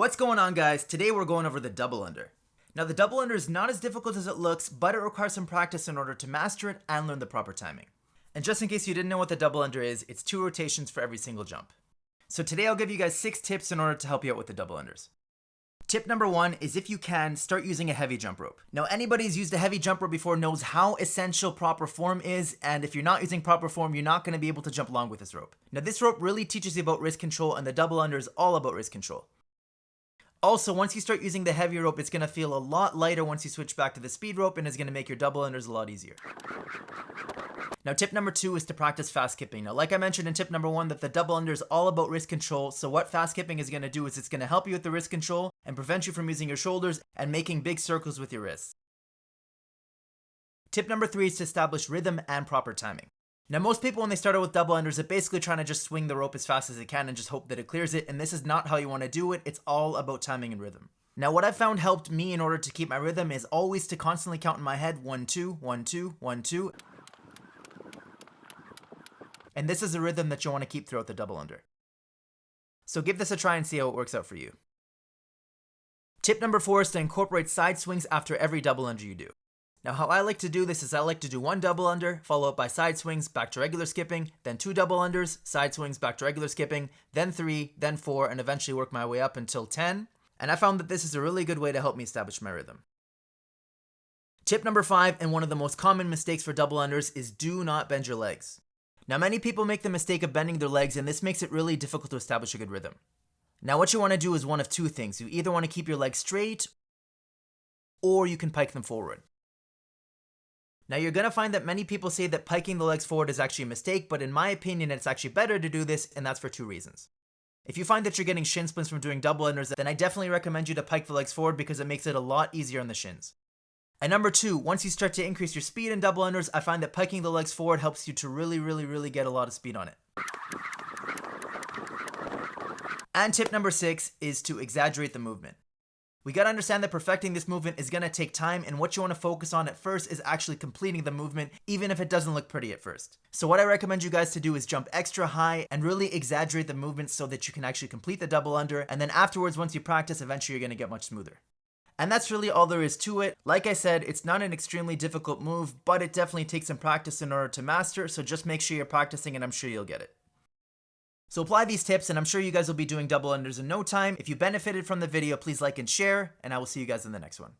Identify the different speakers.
Speaker 1: What's going on, guys? Today we're going over the double under. Now the double under is not as difficult as it looks, but it requires some practice in order to master it and learn the proper timing. And just in case you didn't know what the double under is, it's 2 rotations for every single jump. So today I'll give you guys 6 tips in order to help you out with the double unders. Tip number 1 is, if you can, start using a heavy jump rope. Now anybody who's used a heavy jump rope before knows how essential proper form is, and if you're not using proper form, you're not going to be able to jump long with this rope. Now this rope really teaches you about wrist control, and the double under is all about wrist control. Also, once you start using the heavy rope, it's going to feel a lot lighter once you switch back to the speed rope, and it's going to make your double unders a lot easier. Now tip number 2 is to practice fast skipping. Now like I mentioned in tip number 1, that the double under is all about wrist control, so what fast skipping is going to do is it's going to help you with the wrist control and prevent you from using your shoulders and making big circles with your wrists. Tip number 3 is to establish rhythm and proper timing. Now most people, when they start out with double unders, are basically trying to just swing the rope as fast as they can and just hope that it clears it, and this is not how you want to do it. It's all about timing and rhythm. Now what I've found helped me in order to keep my rhythm is always to constantly count in my head 1, 2, 1, 2, 1, 2. And this is a rhythm that you want to keep throughout the double under. So give this a try and see how it works out for you. Tip number 4 is to incorporate side swings after every double under you do. Now how I like to do this is I like to do 1 double under, followed by side swings back to regular skipping, then 2 double unders, side swings back to regular skipping, then 3, then 4, and eventually work my way up until 10. And I found that this is a really good way to help me establish my rhythm. Tip number 5, and one of the most common mistakes for double unders, is do not bend your legs. Now many people make the mistake of bending their legs, and this makes it really difficult to establish a good rhythm. Now what you want to do is one of 2 things. You either want to keep your legs straight, or you can pike them forward. Now you're going to find that many people say that piking the legs forward is actually a mistake, but in my opinion it's actually better to do this, and that's for 2 reasons. If you find that you're getting shin splints from doing double unders, then I definitely recommend you to pike the legs forward because it makes it a lot easier on the shins. And number 2, once you start to increase your speed in double unders, I find that piking the legs forward helps you to really get a lot of speed on it. And tip number 6 is to exaggerate the movement. We gotta understand that perfecting this movement is gonna take time, and what you wanna focus on at first is actually completing the movement, even if it doesn't look pretty at first. So what I recommend you guys to do is jump extra high and really exaggerate the movement so that you can actually complete the double under, and then afterwards, once you practice, eventually you're gonna get much smoother. And that's really all there is to it. Like I said, it's not an extremely difficult move, but it definitely takes some practice in order to master, so just make sure you're practicing and I'm sure you'll get it. So apply these tips and I'm sure you guys will be doing double unders in no time. If you benefited from the video, please like and share, and I will see you guys in the next one.